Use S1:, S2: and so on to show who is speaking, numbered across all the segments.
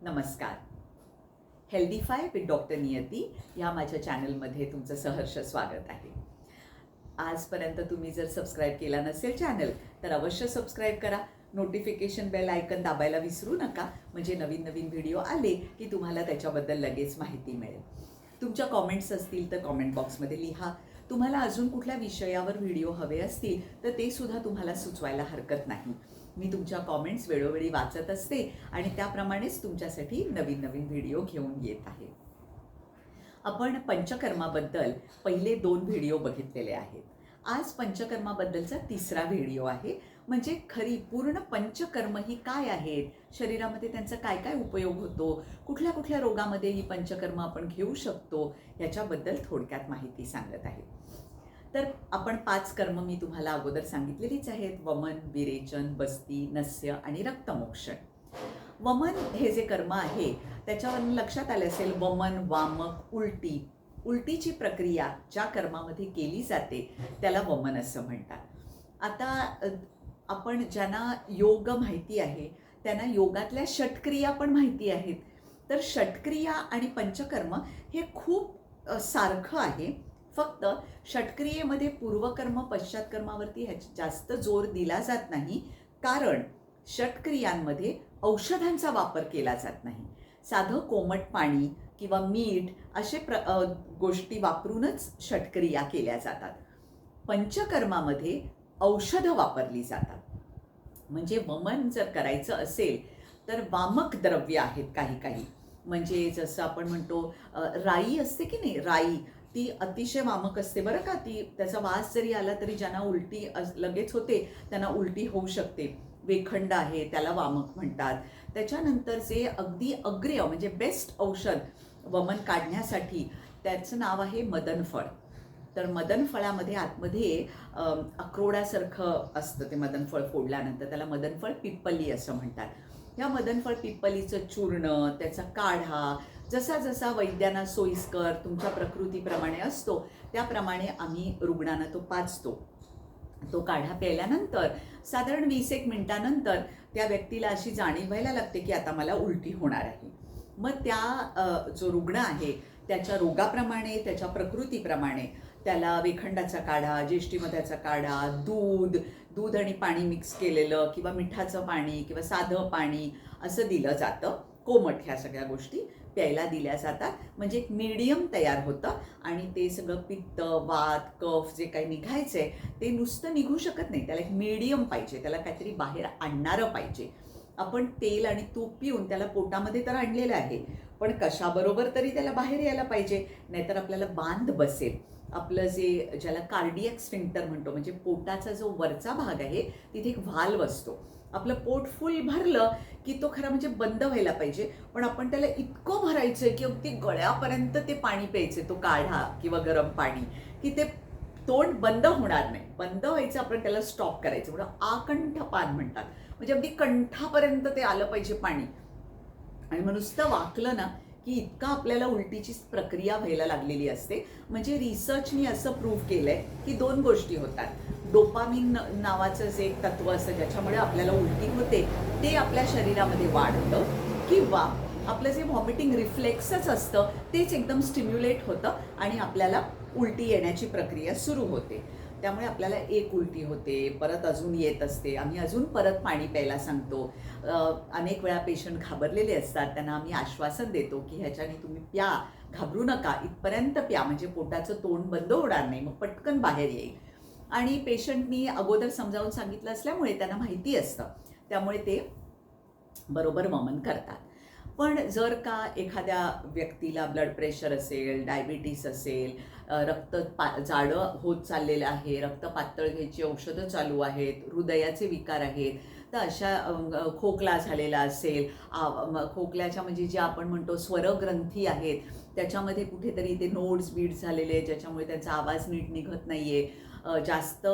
S1: नमस्कार. हेल्दीफाय with doctor नियती ह्या माझ्या चॅनलमध्ये तुमचं सहर्ष स्वागत आहे. आजपर्यंत तुम्ही जर सबस्क्राईब केला नसेल चॅनल तर अवश्य सबस्क्राईब करा. नोटिफिकेशन बेल आयकन दाबायला विसरू नका, म्हणजे नवीन नवीन व्हिडिओ आले की तुम्हाला त्याच्याबद्दल लगेच माहिती मिळेल. तुमच्या कॉमेंट्स असतील तर कॉमेंट बॉक्समध्ये लिहा. तुम्हाला अजून कुठल्या विषयावर व्हिडिओ हवे असतील तर ते सुद्धा तुम्हाला सुचवायला हरकत नाही. मी तुमच्या कॉमेंट्स वेळोवेळी वाचत असते आणि त्याप्रमाणेच तुमच्यासाठी नवीन नवीन व्हिडिओ घेऊन येत आहे. आपण पंचकर्माबद्दल पहिले 2 व्हिडिओ बघितलेले आहेत. आज पंचकर्माबद्दलचा तिसरा व्हिडिओ आहे. म्हणजे खरी पूर्ण पंचकर्म ही काय आहेत, शरीरामध्ये त्यांचा काय काय उपयोग होतो, कुठल्या कुठल्या रोगामध्ये ही पंचकर्म आपण घेऊ शकतो, याच्याबद्दल थोडक्यात माहिती सांगत आहे. तर आपण 5 कर्म मी तुम्हाला अगोदर सांगितलेलीच आहेत. वमन, विरेचन, बस्ती, नस्य आणि रक्तमोक्षण. वमन हे जे कर्म आहे त्याच्यावरून लक्षात आले असेल, वमन, वामक, उलटीची प्रक्रिया ज्या कर्मामध्ये केली जाते त्याला वमन असं म्हणतात. आता आपण ज्यांना योग माहिती आहे त्यांना योगातल्या षटक्रिया पण माहिती आहेत. तर षटक्रिया आणि पंचकर्म हे खूप सारखं आहे. फक्त षटक्रियेमध्ये पूर्वकर्म पश्चात्कर्मावरती जास्त जोर दिला जात नाही, कारण षटक्रियांमध्ये औषधांचा वापर केला जात नाही. साधं कोमट पाणी किंवा मीठ असे गोष्टी वापरूनच षटक्रिया केल्या जातात. पंचकर्मामध्ये औषधं वापरली जातात. म्हणजे वमन जर करायचं असेल तर वामक द्रव्य आहेत काही काही. म्हणजे जसं आपण म्हणतो राई असते की नाही, राई ती अतिशय वामक असते बरं का. ती त्याचा वास जरी आला तरी ज्यांना उलटी लगेच होते त्यांना उलटी होऊ शकते. वेखंड आहे त्याला वामक म्हणतात. त्याच्यानंतर जे अगदी अग्र्य म्हणजे बेस्ट औषध वमन काढण्यासाठी त्याचं नाव आहे मदनफळ. तर मदनफळामध्ये आतमध्ये अक्रोडासारखं असतं ते मदनफळ. फोडल्यानंतर त्याला मदनफळ पिप्पली असं म्हणतात. या मदनफळ पिप्पलीचं चूर्ण, त्याचा काढा जसा जसा वैद्यांना सोयीस्कर तुमच्या प्रकृतीप्रमाणे असतो त्याप्रमाणे आम्ही रुग्णांना तो पाजतो. तो काढा प्यायल्यानंतर साधारण 20-1 मिनिटानंतर त्या व्यक्तीला अशी जाणीव व्हायला लागते की आता मला उलटी होणार आहे. मग त्या जो रुग्ण आहे त्याच्या रोगाप्रमाणे त्याच्या प्रकृतीप्रमाणे त्याला वेखंडाचा काढा, ज्येष्ठीमधाचा काढा, दूध आणि पाणी मिक्स केलेलं किंवा मिठाचं पाणी किंवा साधं पाणी असं दिलं जातं. कोमट ह्या सगळ्या गोष्टी प्यायला दिल्या जातात. म्हणजे एक मीडियम तयार होतं आणि ते सगळं पित्त, वात, कफ जे काही निघायचंय ते नुसतं निघू शकत नाही. त्याला एक मीडियम पाहिजे, त्याला काहीतरी बाहेर आणणारं पाहिजे. आपण तेल आणि तूप पिऊन त्याला पोटामध्ये तर आणलेलं आहे, पण कशाबरोबर तरी त्याला बाहेर यायला पाहिजे, नाहीतर आपल्याला बांध बसेल. आपलं जे ज्याला कार्डियक स्फिंक्टर म्हणतो, म्हणजे पोटाचा जो वरचा भाग आहे तिथे एक व्हाल्व असतो. आपलं पोट फुल भरलं की तो खरं म्हणजे बंद व्हायला पाहिजे, पण आपण त्याला इतकं भरायचं की अगदी गळ्यापर्यंत ते पाणी प्यायचे, तो काढा किंवा गरम पाणी, की ते तोंड बंद होणार नाही. बंद व्हायचं आपण त्याला स्टॉप करायचं, म्हणून आकंठ पान म्हणतात. म्हणजे अगदी कंठापर्यंत ते आलं पाहिजे पाणी. आणि मग नुसतं वाकलं ना की इतका आपल्याला उलटीची प्रक्रिया व्हायला लागलेली असते. म्हणजे रिसर्चनी असं प्रूव्ह केलंय की 2 गोष्टी होतात. डोपामिन नावाचं जे एक तत्व असतं ज्याच्यामुळे आपल्याला उलटी होते ते आपल्या शरीरामध्ये वाढतं, किंवा आपलं जे व्हॉमिटिंग रिफ्लेक्सच असतं तेच एकदम स्टिम्युलेट होतं आणि आपल्याला उलटी येण्याची प्रक्रिया सुरू होते. त्यामुळे आपल्याला एक उलटी होते, परत अजून येत असते, आम्ही अजून परत पाणी प्यायला सांगतो. अनेक वेळा पेशंट घाबरलेले असतात, त्यांना आम्ही आश्वासन देतो की ह्याच्याने तुम्ही प्या, घाबरू नका, इथपर्यंत प्या म्हणजे पोटाचं तोंड बंद होणार नाही, मग पटकन बाहेर येईल. आणि पेशंटनी अगोदर समजावून सांगितलं असल्यामुळे त्यांना माहिती असतं, त्यामुळे ते बरोबर वमन करतात. पण जर का एखाद्या व्यक्तीला ब्लड प्रेशर असेल, डायबिटीस असेल, रक्त जाडं होत चाललेलं आहे, रक्त पातळ घ्यायची औषधं चालू आहेत, हृदयाचे विकार आहेत, तर अशा खोकला झालेला असेल, खोकल्याच्या म्हणजे जे आपण म्हणतो स्वरग्रंथी आहेत त्याच्यामध्ये कुठेतरी ते नोड्स बीड्स झालेले आहेत ज्याच्यामुळे त्यांचा आवाज नीट निघत नाही आहे, जास्त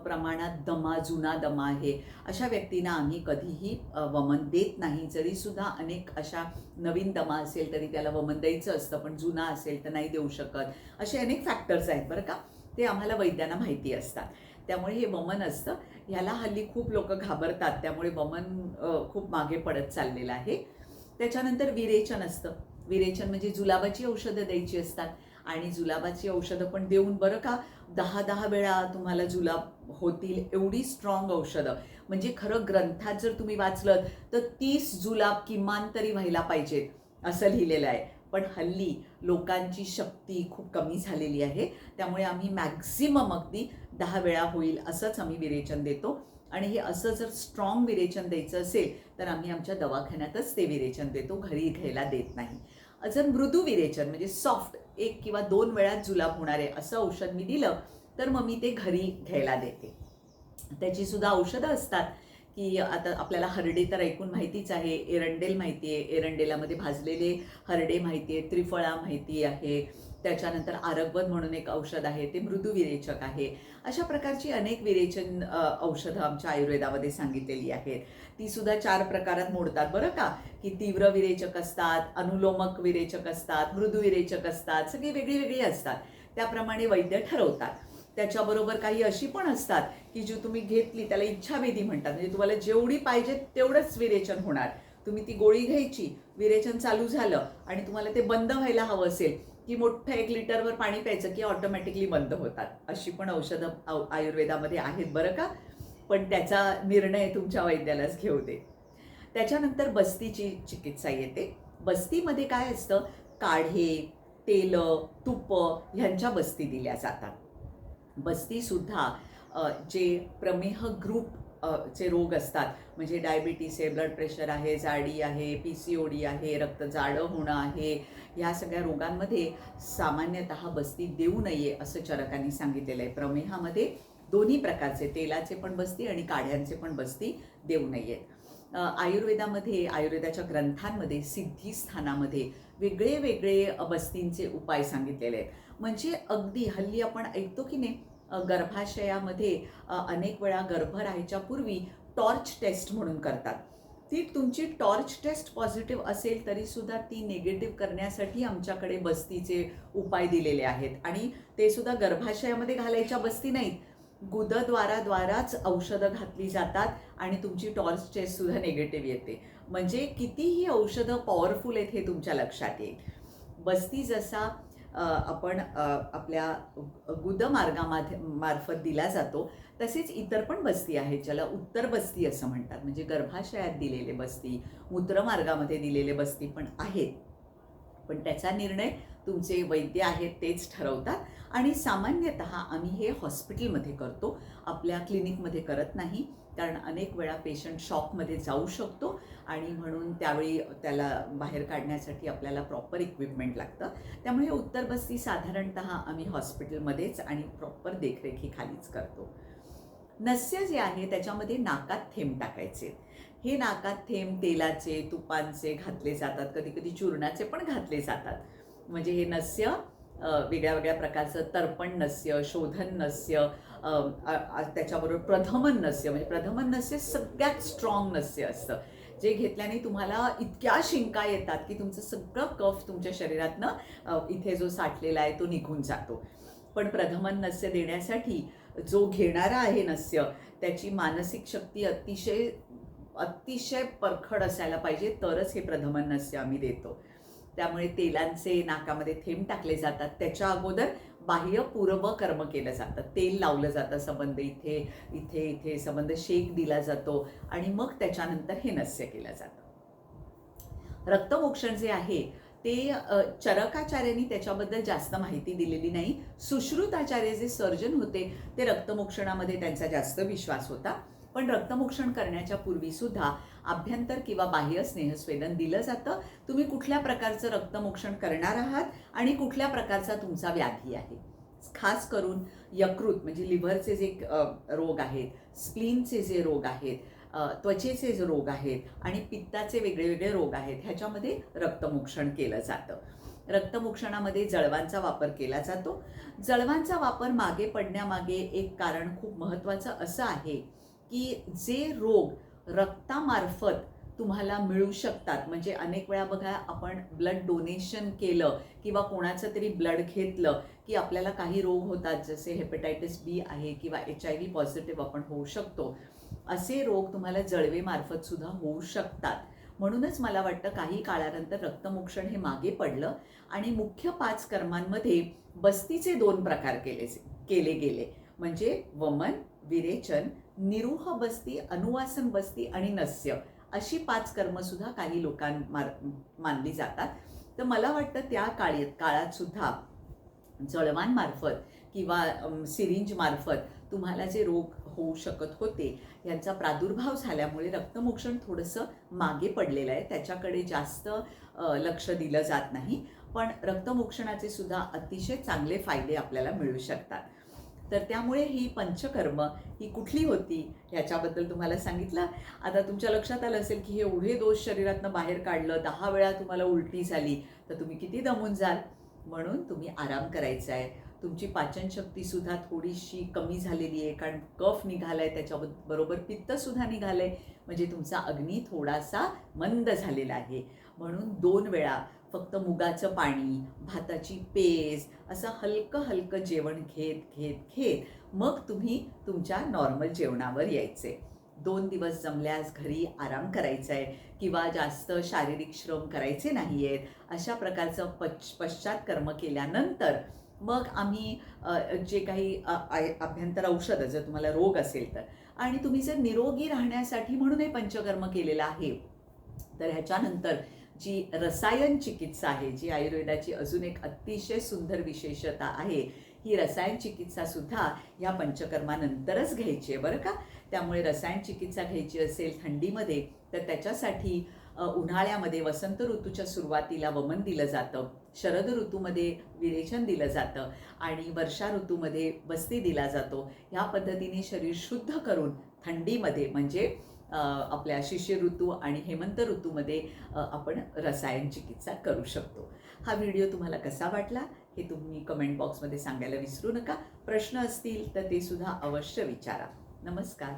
S1: प्रमाणात जुना दमा आहे, अशा व्यक्तींना आम्ही कधीही वमन देत नाही. जरीसुद्धा अनेक अशा नवीन दमा असेल तरी त्याला वमन द्यायचं असतं, पण जुना असेल तर नाही देऊ शकत. असे अनेक फॅक्टर्स आहेत बरं का, ते आम्हाला वैद्यांना माहिती असतात. त्यामुळे हे वमन असतं, ह्याला हल्ली खूप लोक घाबरतात, त्यामुळे वमन खूप मागे पडत चाललेलं आहे. त्याच्यानंतर विरेचन असतं. विरेचन म्हणजे जुलाबाची औषधं द्यायची असतात आणि जुलाबाची औषधं पण देऊन बरं का 10-10 वेळा तुम्हाला जुलाब होतील एवढी स्ट्रॉंग औषधं. म्हणजे खरं ग्रंथात जर तुम्ही वाचलं तर 30 जुलाब किमान तरी व्हायला पाहिजेत असं लिहिलेलं आहे. पण हल्ली लोकांची शक्ती खूप कमी झालेली आहे, त्यामुळे आम्ही मॅक्झिमम अगदी 10 वेळा होईल असंच आम्ही विरेचन देतो. आणि हे असं जर स्ट्रॉंग विरेचन द्यायचं असेल तर आम्ही आमच्या दवाखान्यातच ते विरेचन देतो, घरी घ्यायला देत नाही. जर मृदू विरेचन म्हणजे सॉफ्ट 1 किंवा 2 वेळात जुलाब होणारे असं औषध मी दिलं तर मग मी ते घरी घ्यायला देते. त्याची सुद्धा औषधं असतात की आता आपल्याला हरडे तर ऐकून माहितीच आहे, एरंडेल माहिती आहे, एरंडेलामध्ये भाजलेले हरडे माहिती आहे, त्रिफळा माहिती आहे, त्याच्यानंतर आरगवत म्हणून एक औषध आहे, ते मृदू विरेचक आहे. अशा प्रकारची अनेक विरेचन औषधं आमच्या आयुर्वेदामध्ये सांगितलेली आहेत. ती सुद्धा 4 प्रकारात मोडतात बरं का, की तीव्र विरेचक असतात, अनुलोमक विरेचक असतात, मृदू विरेचक असतात, सगळी वेगळी वेगळी असतात. त्याप्रमाणे वैद्य ठरवतात. त्याच्याबरोबर काही अशी पण असतात की जी तुम्ही घेतली त्याला इच्छाभेदी म्हणतात, म्हणजे तुम्हाला जेवढी पाहिजे तेवढंच विरेचन होणार. तुम्ही ती गोळी घ्यायची, विरेचन चालू झालं आणि तुम्हाला ते बंद व्हायला हवं असेल की मोठं 1 लिटरवर पाणी प्यायचं की ऑटोमॅटिकली बंद होतात. अशी पण औषधं आयुर्वेदामध्ये आहेत बरं का, पण त्याचा निर्णय तुमच्या वैद्यालाच घेऊ दे. त्याच्यानंतर बस्तीची चिकित्सा येते. बस्तीमध्ये काय असतं, काढे, तेलं, तुपं ह्यांच्या बस्ती दिल्या जातात. बस्तीसुद्धा जे प्रमेह ग्रुप चे रोग असतात, म्हणजे डायबिटीस आहे, ब्लड प्रेशर आहे, जाडी आहे, PCOD आहे, रक्त जाडं होणं आहे, ह्या सगळ्या रोगांमध्ये सामान्यतः बस्ती देऊ नये असं चरकांनी सांगितलेलं आहे. प्रमेहामध्ये दोन्ही प्रकारचे तेलाचे पण बस्ती आणि काढ्यांचे पण बस्ती देऊ नयेत. आयुर्वेदामध्ये, आयुर्वेदाच्या ग्रंथांमध्ये सिद्धिस्थानामध्ये वेगळे वेगळे बस्तींचे उपाय सांगितलेले आहेत. म्हणजे अगदी हल्ली आपण ऐकतो की नाही, गर्भाशयामध्ये अनेक वेळा गर्भ राहायच्या पूर्वी टॉर्च टेस्ट म्हणून करतात. ती तुमची टॉर्च टेस्ट पॉझिटिव्ह असेल तरीसुद्धा ती निगेटिव्ह करण्यासाठी आमच्याकडे बस्तीचे उपाय दिलेले आहेत. आणि ते सुद्धा गर्भाशयामध्ये घालायच्या बस्ती नाहीत, गुदद्वाराद्वाराच औषधं घातली जातात आणि तुमची टॉर्च टेस्टसुद्धा निगेटिव्ह येते. म्हणजे किती ही औषधं पॉवरफुल आहेत हे तुमच्या लक्षात येईल. बस्ती जसा आपण आपल्या मार्फत दिला जातो, तसेच इतर पण बस्ती आहेत ज्याला उत्तर बस्ती असं म्हणतात. म्हणजे गर्भाशयात दिलेले बस्ती, मूत्रमार्गामध्ये दिलेले बस्ती पण आहेत. पण त्याचा निर्णय तुमचे वैद्य आहेत तेच ठरवतात. आणि सामान्यतः आम्ही हे हॉस्पिटलमध्ये करतो, आपल्या क्लिनिकमध्ये करत नाही, कारण अनेक वेळा पेशंट शॉकमध्ये जाऊ शकतो आणि म्हणून त्यावेळी त्याला बाहेर काढण्यासाठी आपल्याला प्रॉपर इक्विपमेंट लागतं. त्यामुळे उत्तर बस्ती साधारणतः आम्ही हॉस्पिटलमध्येच आणि प्रॉपर देखरेखीखालीच करतो. नस्य जे आहे त्याच्यामध्ये नाकात थेंब टाकायचे. हे नाकात थेंब तेलाचे, तुपांचे घातले जातात, कधी कधी चूर्णाचे पण घातले जातात. म्हणजे हे नस्य वेगळ्या वेगळ्या प्रकारचं तर्पण नस्य, शोधन नस्य, त्याच्याबरोबर प्रथमन नस्य. म्हणजे प्रथमन नस्य सगळ्यात स्ट्रॉंग नस्य असतं, जे घेतल्याने तुम्हाला इतक्या शिंका येतात की तुमचं सगळं कफ तुमच्या शरीरातनं इथे जो साठलेला आहे तो निघून जातो. पण प्रथमन नस्य देण्यासाठी जो घेणारा आहे नस्य, त्याची मानसिक शक्ती अतिशय अतिशय परखड असायला पाहिजे, तरच हे प्रथमन नस्य आम्ही देतो. त्यामुळे तेलांचे नाकामध्ये थेंब टाकले जातात. त्याच्या अगोदर बाह्य पूर्व कर्म केलं जातं, तेल लावलं जातं संबंध इथे इथे इथे संबंध शेक दिला जातो आणि मग त्याच्यानंतर हे नस्य केलं जातं. रक्तमोक्षण जे आहे ते चरकाचार्यांनी त्याच्याबद्दल जास्त माहिती दिलेली नाही. सुश्रुताचार्य जे सर्जन होते ते रक्तमोक्षणामध्ये त्यांचा जास्त विश्वास होता. पण रक्तमोक्षण करण्याच्या पूर्वीसुद्धा आभ्यंतर किंवा बाह्य स्नेहस्वेदन दिलं जातं. तुम्ही कुठल्या प्रकारचं रक्तमोक्षण करणार आहात आणि कुठल्या प्रकारचा तुमचा व्याधी आहे. खास करून यकृत म्हणजे लिव्हरचे जे रोग आहेत, स्प्लीनचे जे रोग आहेत, त्वचेचे जे रोग आहेत आणि पित्ताचे वेगळे वेगळे रोग आहेत, ह्याच्यामध्ये रक्तमोक्षण केलं जातं. रक्तमोक्षणामध्ये जळवांचा वापर केला जातो. जळवांचा वापर मागे पडण्यामागे एक कारण खूप महत्त्वाचं असं आहे की जे रोग रक्तामार्फत तुम्हाला मिळू शकतात, म्हणजे अनेक वेळा बघा आपण ब्लड डोनेशन केलं किंवा कोणाचं तरी ब्लड घेतलं की आपल्याला काही रोग होतात, जसे हेपेटायटिस B आहे किंवा HIV पॉझिटिव्ह आपण होऊ शकतो. असे रोग तुम्हाला जळवेमार्फत सुद्धा होऊ शकतात. म्हणूनच मला वाटतं काही काळानंतर रक्तमोक्षण हे मागे पडलं आणि मुख्य 5 कर्मांमध्ये बस्तीचे 2 प्रकार केले गेले. म्हणजे वमन, विरेचन, निरूह बस्ती, अनुवासन बस्ती आणि नस्य अशी 5 कर्मसुद्धा काही मानली जातात. तर मला वाटतं त्या काळात सुद्धा जळवांमार्फत किंवा सिरिंज मार्फत तुम्हाला जे रोग होऊ शकत होते यांचा प्रादुर्भाव झाल्यामुळे रक्तमोक्षण थोडंसं मागे पडलेलं आहे. त्याच्याकडे जास्त लक्ष दिलं जात नाही. पण रक्तमोक्षणाचे सुद्धा अतिशय चांगले फायदे आपल्याला मिळू शकतात. तर त्यामुळे ही पंचकर्म ही कुठली होती ह्याच्याबद्दल तुम्हाला सांगितलं. आता तुमच्या लक्षात आलं असेल की हे एवढे दोष शरीरातनं बाहेर काढलं, 10 वेळा तुम्हाला उलटी झाली तर तुम्ही किती दमून जाल. म्हणून तुम्ही आराम करायचा आहे. तुमची पाचनशक्तीसुद्धा थोडीशी कमी झालेली आहे, कारण कफ निघाला आहे, त्याच्याबरोबर पित्तसुद्धा निघालं आहे. म्हणजे तुमचा अग्नी थोडासा मंद झालेला आहे. म्हणून 2 वेळा फक्त मुगाचं पाणी, भाताची पेज असं हलकं हलकं जेवण घेत मग तुम्ही तुमच्या नॉर्मल जेवणावर यायचे. 2 दिवस जमल्यास घरी आराम करायचा आहे किंवा जास्त शारीरिक श्रम करायचे नाही आहेत. अशा प्रकारचं पश्चात्कर्म केल्यानंतर मग आम्ही जे काही अभ्यंतर औषधं, जर तुम्हाला रोग असेल तर, आणि तुम्ही जर निरोगी राहण्यासाठी म्हणून हे पंचकर्म केलेलं आहे, तर ह्याच्यानंतर जी रसायन चिकित्सा आहे, जी आयुर्वेदाची अजून एक अतिशय सुंदर विशेषता आहे, ही रसायन चिकित्सासुद्धा ह्या पंचकर्मानंतरच घ्यायची आहे बरं का. त्यामुळे रसायन चिकित्सा घ्यायची असेल थंडीमध्ये तर त्याच्यासाठी उन्हाळ्यामध्ये वसंत ऋतूच्या सुरुवातीला वमन दिलं जातं, शरद ऋतूमध्ये विरेचन दिलं जातं आणि वर्षा ऋतूमध्ये बस्ती दिला जातो. ह्या पद्धतीने शरीर शुद्ध करून थंडीमध्ये म्हणजे आपल्या शिशिर ऋतू आणि हेमंत ऋतूमध्ये आपण रसायन चिकित्सा करू शकतो. हा व्हिडिओ तुम्हाला कसा वाटला हे तुम्ही कमेंट बॉक्समध्ये सांगायला विसरू नका. प्रश्न असतील तर ते सुद्धा अवश्य विचारा. नमस्कार.